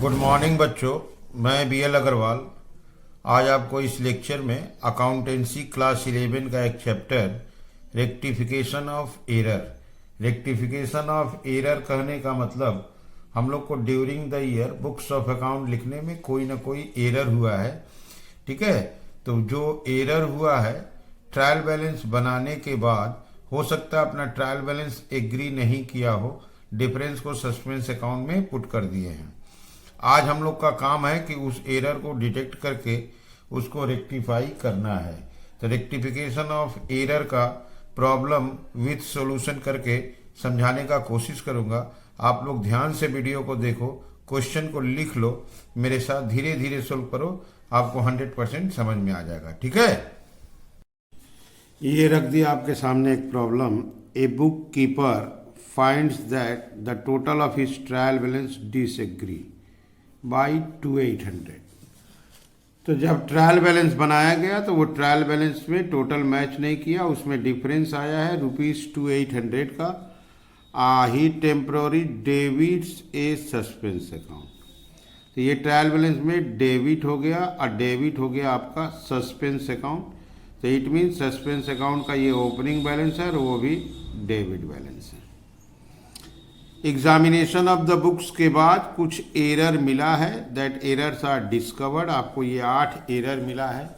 Good morning बच्चों, मैं BL Agarwal आज आपको इस लेक्चर में अकाउंटेंसी क्लास 11 का एक चैप्टर रेक्टिफिकेशन ऑफ एरर कहने का मतलब हम लोग को during the year books of account लिखने में कोई ना कोई एरर हुआ है। ठीक है, तो जो एरर हुआ है ट्रायल बैलेंस बनाने के बाद हो सकता है अपना ट्रायल बैलेंस एग्री नहीं किया हो, डिफरेंस को सस्पेंस अकाउंट में पुट कर दिए हैं। आज हम लोग का काम है कि उस एरर को डिटेक्ट करके उसको रेक्टिफाई करना है। तो रेक्टिफिकेशन ऑफ एरर का प्रॉब्लम विथ सॉल्यूशन करके समझाने का कोशिश करूंगा। आप लोग ध्यान से वीडियो को देखो, क्वेश्चन को लिख लो, मेरे साथ धीरे धीरे सोल्व करो, आपको 100% समझ में आ जाएगा। ठीक है, ये रख दिया आपके सामने एक problem. A book keeper finds that the total of his trial balance disagree by 2800। तो जब ट्रायल बैलेंस बनाया गया तो वो ट्रायल बैलेंस में टोटल मैच नहीं किया, उसमें डिफरेंस आया है ₹2800 का। ही टेम्प्रोरी डेबिट्स ए सस्पेंस अकाउंट। तो ये ट्रायल बैलेंस में डेबिट हो गया और डेबिट हो गया आपका सस्पेंस अकाउंट। तो इट मीन सस्पेंस अकाउंट का ये ओपनिंग बैलेंस है और वो भी डेबिट बैलेंस है। एग्जामिनेशन ऑफ द बुक्स के बाद कुछ एरर मिला है, दैट एरर्स आर डिस्कवर्ड। आपको ये 8 एरर मिला है,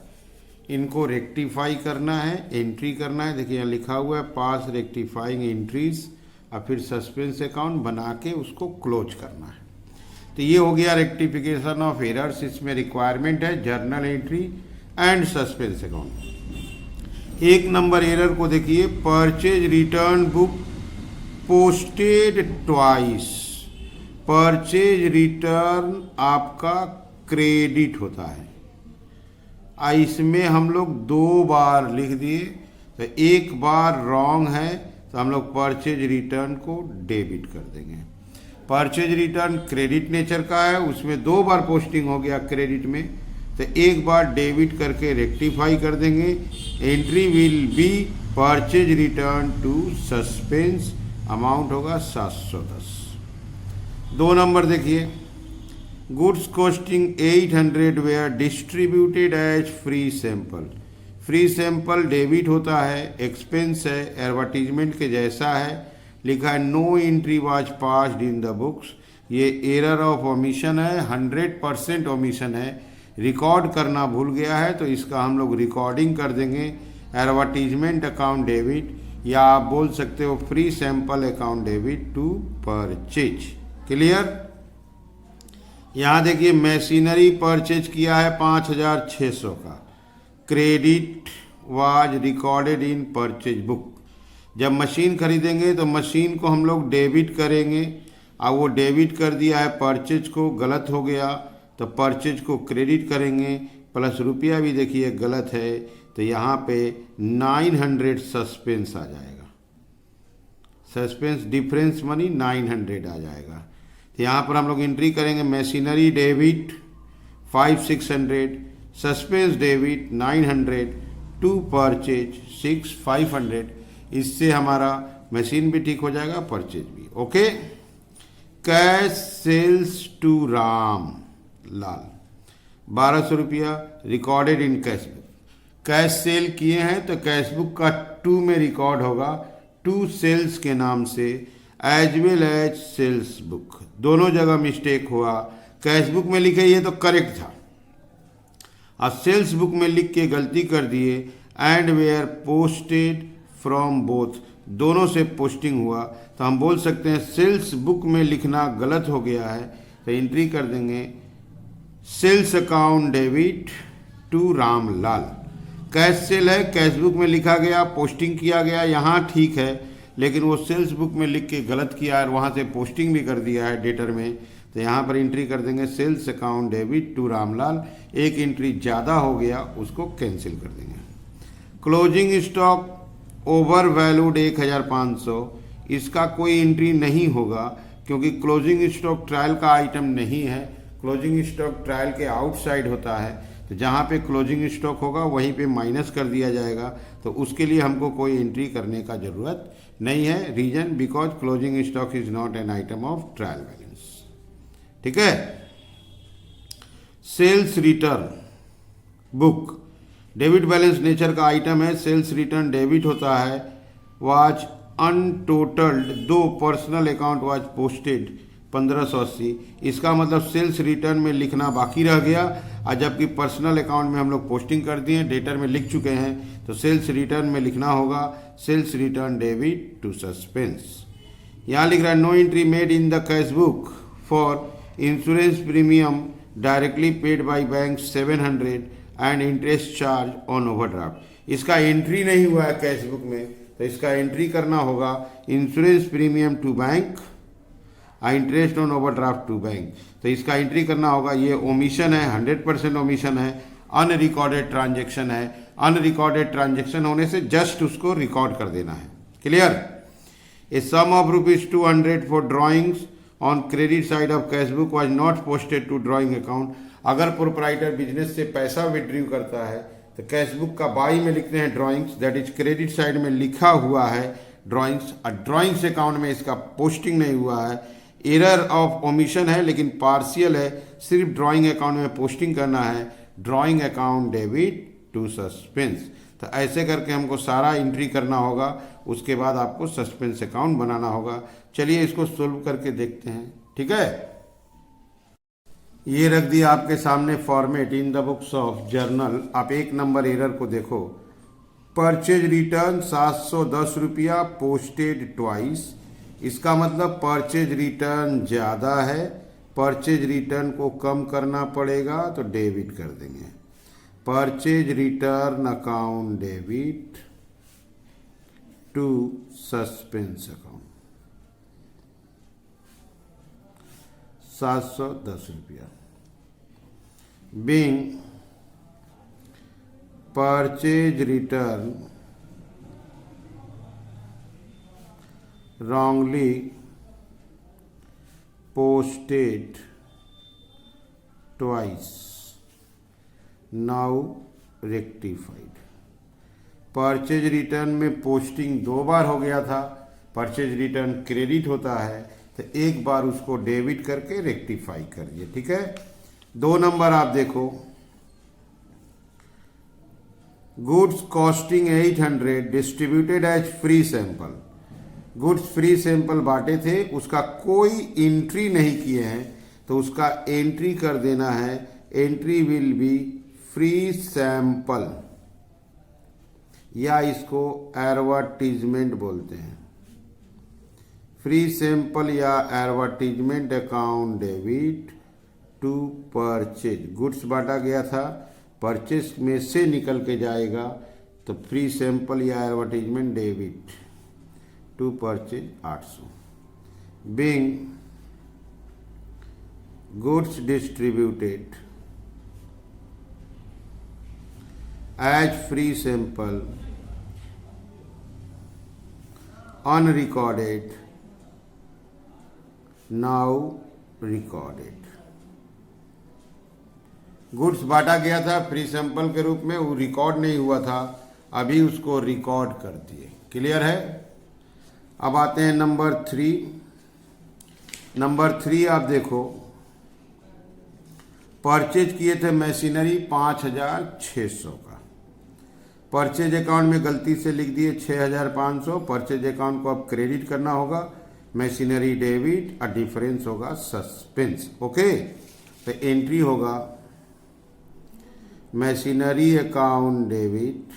इनको रेक्टिफाई करना है, एंट्री करना है। देखिए यहाँ लिखा हुआ है पास रेक्टिफाइंग एंट्रीज, और फिर सस्पेंस अकाउंट बना के उसको क्लोज करना है। तो ये हो गया रेक्टिफिकेशन ऑफ एरर्स। इसमें रिक्वायरमेंट है journal entry and suspense account. 1 number error को देखिए, purchase return book posted twice. Purchase return आपका क्रेडिट होता है, इसमें हम लोग 2 बार लिख दिए, तो 1 बार रॉन्ग है तो हम लोग परचेज रिटर्न को डेबिट कर देंगे। परचेज रिटर्न क्रेडिट नेचर का है, उसमें 2 बार पोस्टिंग हो गया क्रेडिट में, तो 1 बार डेबिट करके रेक्टिफाई कर देंगे। Entry will be purchase return to suspense, amount होगा 710। 2 नंबर देखिए, goods costing 800 were distributed as free sample. Free sample debit होता है, एक्सपेंस है, एडवर्टीजमेंट के जैसा है, लिखा है no entry was passed in the books. ये एरर ऑफ ओमिशन है, 100% ओमिशन है, रिकॉर्ड करना भूल गया है, तो इसका हम लोग रिकॉर्डिंग कर देंगे एडवर्टीजमेंट अकाउंट डेबिट, या आप बोल सकते हो free sample account debit to purchase. Clear. यहाँ देखिए मशीनरी परचेज किया है 5600 का, credit was recorded in purchase book. जब मशीन खरीदेंगे तो मशीन को हम लोग डेबिट करेंगे, और वो डेबिट कर दिया है परचेज को, गलत हो गया तो परचेज को क्रेडिट करेंगे, प्लस रुपया भी देखिए गलत है, तो यहाँ पे 900 सस्पेंस आ जाएगा। सस्पेंस डिफरेंस मनी 900 आ जाएगा। तो यहाँ पर हम लोग एंट्री करेंगे machinery debit 5600, suspense debit 900 to purchase 6500। इससे हमारा मशीन भी ठीक हो जाएगा, परचेज भी। Okay. Cash sales to Ram Lal 1200 रुपया recorded in cash book. Cash sale किए हैं तो कैश बुक का 2 में रिकॉर्ड होगा, 2 सेल्स के नाम से, as well as sales book. दोनों जगह मिस्टेक हुआ, कैश बुक में लिखे ये तो करेक्ट था, और सेल्स बुक में लिख के गलती कर दिए। And were posted from both, दोनों से पोस्टिंग हुआ, तो हम बोल सकते हैं सेल्स बुक में लिखना गलत हो गया है, तो एंट्री कर देंगे sales account debit to Ramlal. Cash sale है, कैश बुक में लिखा गया, पोस्टिंग किया गया, यहाँ ठीक है, लेकिन वो सेल्स बुक में लिख के गलत किया और वहाँ से पोस्टिंग भी कर दिया है डेटर में, तो यहाँ पर एंट्री कर देंगे sales account debit to Ramlal. एक एंट्री ज़्यादा हो गया, उसको कैंसिल कर देंगे। क्लोजिंग स्टॉक ओवर वैल्यूड 1500, इसका कोई एंट्री नहीं होगा क्योंकि क्लोजिंग स्टॉक ट्रायल का आइटम नहीं है, क्लोजिंग स्टॉक ट्रायल के आउटसाइड होता है, तो जहाँ पे क्लोजिंग स्टॉक होगा वहीं पे माइनस कर दिया जाएगा, तो उसके लिए हमको कोई एंट्री करने का ज़रूरत नहीं है। Reason because closing stock is not an item of trial balance. ठीक है। Sales return book debit balance nature का आइटम है। सेल्स रिटर्न डेबिट होता है। वाज अनटोटल्ड दो पर्सनल अकाउंट वाज पोस्टेड 1580। इसका मतलब सेल्स रिटर्न में लिखना बाकी रह गया, और जबकि पर्सनल अकाउंट में हम लोग पोस्टिंग कर दिए, डेटर में लिख चुके हैं, तो सेल्स रिटर्न में लिखना होगा sales return debit to suspense. यहाँ लिख रहा है no entry made in the cash book for insurance premium directly paid by bank 700 and interest charge on overdraft. इसका एंट्री नहीं हुआ है कैश बुक में, तो इसका एंट्री करना होगा insurance premium to bank, interest on overdraft to bank. तो इसका एंट्री करना होगा। ये ओमिशन है, 100% ओमिशन है, अनरिकॉर्डेड ट्रांजेक्शन है। अनरिकॉर्डेड ट्रांजेक्शन होने से जस्ट उसको रिकॉर्ड कर देना है। Clear? A sum of ₹200 for drawings on credit side of cash book was not posted to drawing account. अगर प्रोप्राइटर बिजनेस से पैसा विड्रीव करता है तो कैश बुक का बाई में लिखते हैं drawings, that is credit side में लिखा हुआ है ड्राइंग्स, और ड्राइंग्स अकाउंट में इसका पोस्टिंग नहीं हुआ है। एरर ऑफ ओमिशन है लेकिन पार्शियल है, सिर्फ ड्राइंग अकाउंट में पोस्टिंग करना है drawing account debit to suspense. तो ऐसे करके हमको सारा एंट्री करना होगा, उसके बाद आपको सस्पेंस अकाउंट बनाना होगा। चलिए इसको सोल्व करके देखते हैं। ठीक है, ये रख दिया आपके सामने format in the books of journal. आप 1 नंबर एरर को देखो। परचेज रिटर्न 710 रुपया पोस्टेड ट्वाइस। इसका मतलब परचेज रिटर्न ज़्यादा है, परचेज रिटर्न को कम करना पड़ेगा तो डेबिट कर देंगे। Purchase return account debit to suspense account 710 रुपया। Being purchase return wrongly posted twice, now rectified। Purchase return में पोस्टिंग 2 बार हो गया था। परचेज रिटर्न क्रेडिट होता है तो 1 बार उसको डेबिट करके रेक्टिफाई करिए। ठीक है, 2 नंबर आप देखो। Goods costing 800 distributed as free sample. Goods free sample बांटे थे, उसका कोई एंट्री नहीं किए हैं, तो उसका एंट्री कर देना है। Entry will be free sample, या इसको एडवर्टीजमेंट बोलते हैं। फ्री सैंपल या advertisement account debit to purchase. Goods बांटा गया था, परचेज में से निकल के जाएगा, तो फ्री सैंपल या advertisement debit to purchase 800। Being goods distributed as free sample unrecorded now recorded. Goods बांटा गया था फ्री सैंपल के रूप में, वो रिकॉर्ड नहीं हुआ था, अभी उसको रिकॉर्ड कर दिए। क्लियर है? अब आते हैं नंबर 3। नंबर 3 आप देखो। परचेज किए थे मशीनरी 5600 का। परचेज अकाउंट में गलती से लिख दिए 6500। परचेज अकाउंट को अब क्रेडिट करना होगा, मशीनरी डेबिट, और डिफरेंस होगा सस्पेंस। ओके, तो एंट्री होगा मशीनरी अकाउंट डेबिट।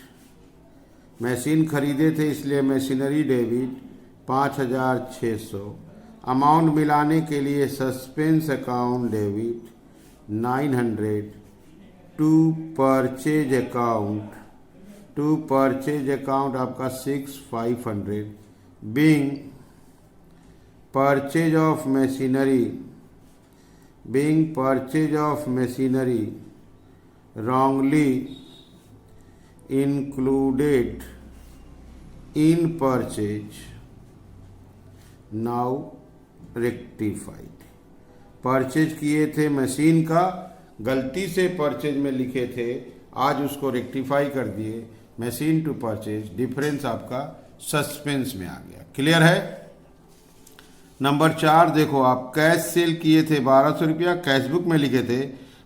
मशीन खरीदे थे इसलिए मशीनरी डेबिट 5600। अमाउंट मिलाने के लिए suspense account debit 900 to purchase account. To purchase account आपका 6500। Being purchase of machinery, being purchase of machinery wrongly included in purchase, now rectified। परचेज किए थे मशीन का, गलती से परचेज में लिखे थे, आज उसको रेक्टिफाई कर दिए। मशीन टू परचेज, डिफरेंस आपका सस्पेंस में आ गया। क्लियर है? नंबर 4 देखो आप। कैश सेल किए थे 1200 रुपया, कैश बुक में लिखे थे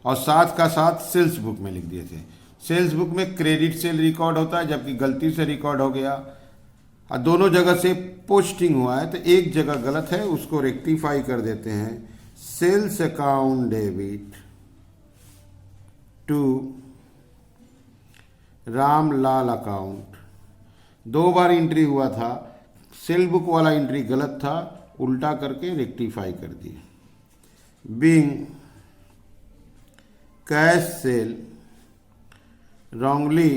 और साथ का साथ सेल्स बुक में लिख दिए थे। सेल्स बुक में क्रेडिट सेल रिकॉर्ड होता है, जबकि गलती से रिकॉर्ड हो गया और दोनों जगह से पोस्टिंग हुआ है, तो एक जगह गलत है, उसको रेक्टिफाई कर देते हैं। Sales account debit to Ramlal account, 2 बार एंट्री हुआ था, सेल बुक वाला एंट्री गलत था, उल्टा करके रेक्टिफाई कर दिया। Being cash cell wrongly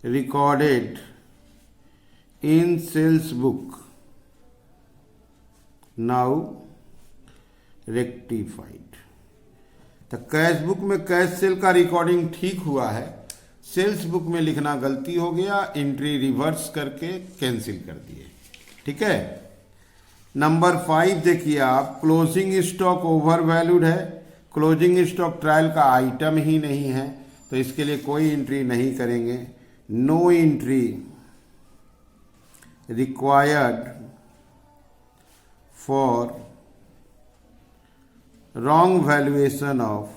recorded in sales book, now rectified। तो कैश बुक में कैश सेल का रिकॉर्डिंग ठीक हुआ है, सेल्स बुक में लिखना गलती हो गया, एंट्री रिवर्स करके कैंसिल कर दिए। ठीक है। नंबर 5 देखिए आप, क्लोजिंग स्टॉक ओवर वैल्यूड है। क्लोजिंग स्टॉक ट्रायल का आइटम ही नहीं है, तो इसके लिए कोई एंट्री नहीं करेंगे। No entry required for wrong valuation of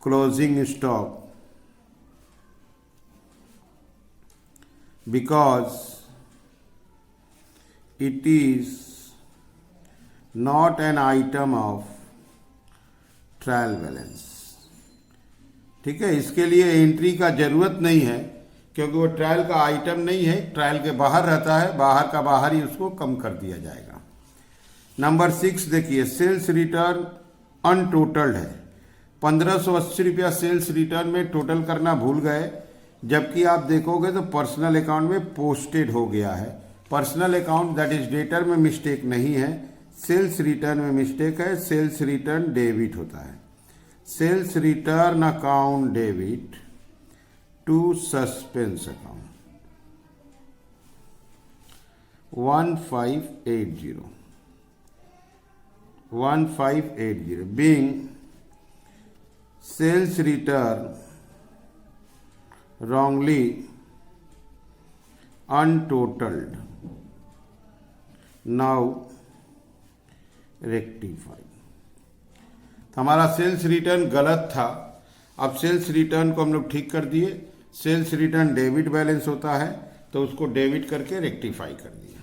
closing stock because it is not an item of trial balance. ठीक है, इसके लिए एंट्री का जरूरत नहीं है, क्योंकि वो ट्रायल का आइटम नहीं है, ट्रायल के बाहर रहता है, बाहर का बाहर ही उसको कम कर दिया जाएगा। नंबर 6 देखिए, सेल्स रिटर्न अनटोटल्ड है। 1580 रुपया सेल्स रिटर्न में टोटल करना भूल गए, जबकि आप देखोगे तो पर्सनल अकाउंट में पोस्टेड हो गया है। Personal account that is debtor में मिस्टेक नहीं है, सेल्स रिटर्न में मिस्टेक है। सेल्स रिटर्न डेबिट होता है। Sales return account debit to suspense account 1580 being sales return wrongly untotaled, now rectified। हमारा सेल्स रिटर्न गलत था, अब सेल्स रिटर्न को हम लोग ठीक कर दिए। सेल्स रिटर्न डेबिट बैलेंस होता है, तो उसको डेबिट करके रेक्टिफाई कर दिया।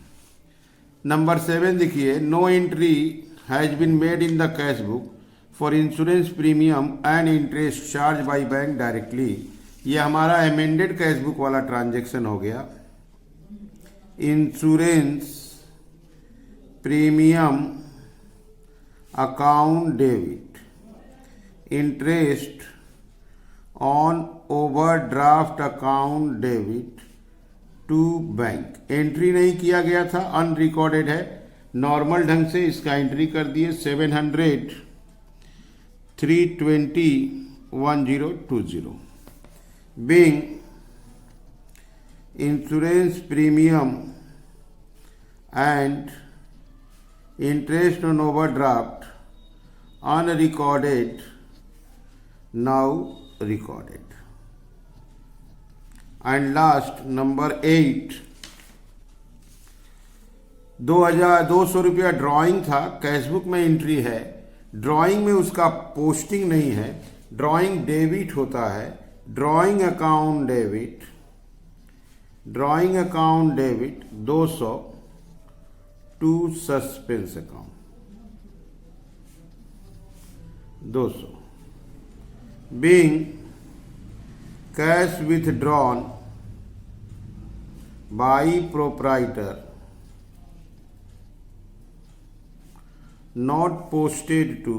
नंबर 7 देखिए, no entry has been made in the cash book for insurance premium and interest charge by bank directly. ये हमारा अमेंडेड कैश बुक वाला ट्रांजेक्शन हो गया। Insurance premium account debit, interest on overdraft account debit to bank. Entry नहीं किया गया था, unrecorded है, नॉर्मल ढंग से इसका एंट्री कर दिए। 700 320 1020 being insurance premium and interest on overdraft unrecorded, now recorded। and last number 8, 200 रुपया ड्राइंग था, कैशबुक में एंट्री है, ड्राइंग में उसका पोस्टिंग नहीं है, ड्राइंग डेबिट होता है। Drawing account debit 200 to suspense account 200 being cash withdrawn by proprietor not posted to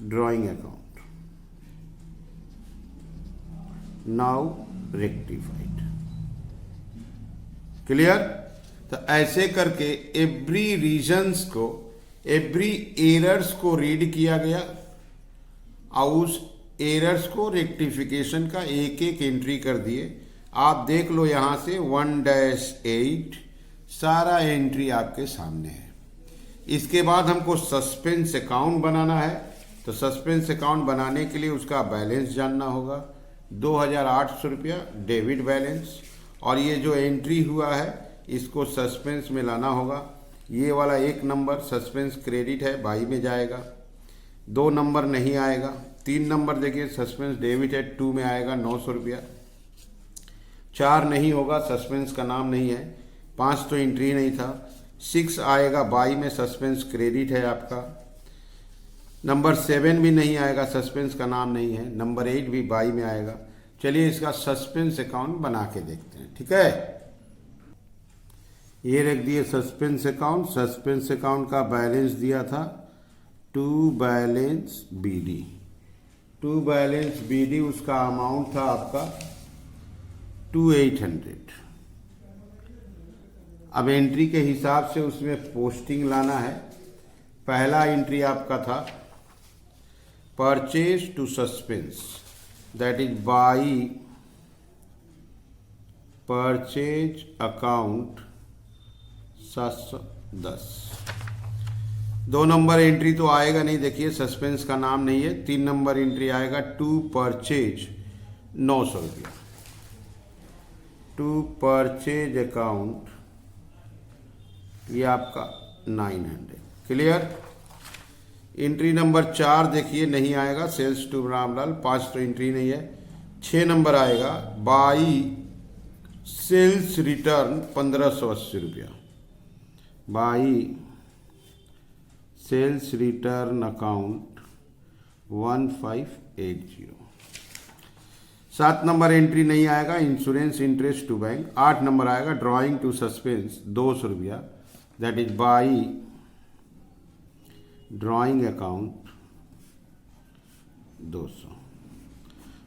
drawing account, now rectified. Clear? तो ऐसे करके एवरी रीजन्स को, एवरी एरर्स को रीड किया गया और उस एरर्स को रेक्टिफिकेशन का एक एक एंट्री कर दिए। आप देख लो यहाँ से 1-8 सारा एंट्री आपके सामने है। इसके बाद हमको सस्पेंस अकाउंट बनाना है, तो सस्पेंस अकाउंट बनाने के लिए उसका बैलेंस जानना होगा। 2800 रुपया डेबिट बैलेंस, और ये जो एंट्री हुआ है इसको सस्पेंस में लाना होगा। ये वाला 1 नंबर सस्पेंस क्रेडिट है, बाई में जाएगा। 2 नंबर नहीं आएगा। 3 नंबर देखिए सस्पेंस डेबिट है, 2 में आएगा 900 रुपया। 4 नहीं होगा, सस्पेंस का नाम नहीं है। 5 तो एंट्री नहीं था। 6 आएगा, बाई में सस्पेंस क्रेडिट है आपका। नंबर 7 भी नहीं आएगा, सस्पेंस का नाम नहीं है। नंबर 8 भी बाई में आएगा। चलिए इसका सस्पेंस अकाउंट बना के देखते हैं, ठीक है। ये रख दिए सस्पेंस अकाउंट। सस्पेंस अकाउंट का बैलेंस दिया था to balance BD. To balance BD उसका अमाउंट था आपका 2800। अब एंट्री के हिसाब से उसमें पोस्टिंग लाना है। पहला एंट्री आपका था purchase to suspense, that is by purchase account 710। 2 number entry तो आएगा नहीं, देखिए सस्पेंस का नाम नहीं है। 3 नंबर एंट्री आएगा टू परचेज 900 रुपया। टू परचेज अकाउंट ये आपका 900। क्लियर। एंट्री नंबर 4 देखिए नहीं आएगा, सेल्स टू रामलाल। 5 तो एंट्री नहीं है। 6 नंबर आएगा बाई सेल्स रिटर्न 1580 रुपया। By sales return account 1580। 7 number entry नहीं आएगा, insurance interest to bank. 8 number आएगा ड्राइंग टू सस्पेंस 200 रुपया, that is by drawing account 200।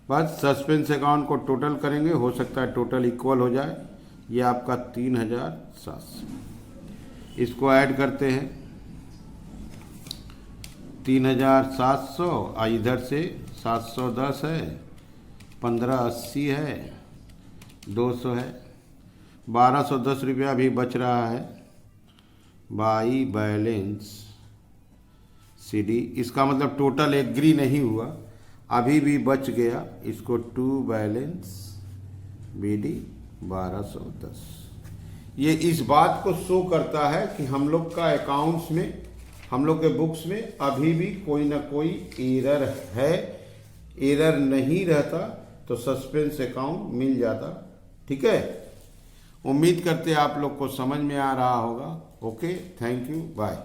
बस सस्पेंस अकाउंट को टोटल करेंगे, हो सकता है टोटल इक्वल हो जाए। ये आपका 3700। इसको ऐड करते हैं 3700 और इधर से 710 है, 1580 है, 200 है, 1210 रुपया भी बच रहा है बाई बैलेंस सीडी। इसका मतलब टोटल एग्री नहीं हुआ, अभी भी बच गया। इसको टू बैलेंस बीडी 1210। ये इस बात को शो करता है कि हम लोग का अकाउंट्स में, हम लोग के बुक्स में अभी भी कोई ना कोई एरर है। एरर नहीं रहता तो सस्पेंस अकाउंट मिल जाता, ठीक है। उम्मीद करते हैं आप लोग को समझ में आ रहा होगा। Okay, thank you, bye.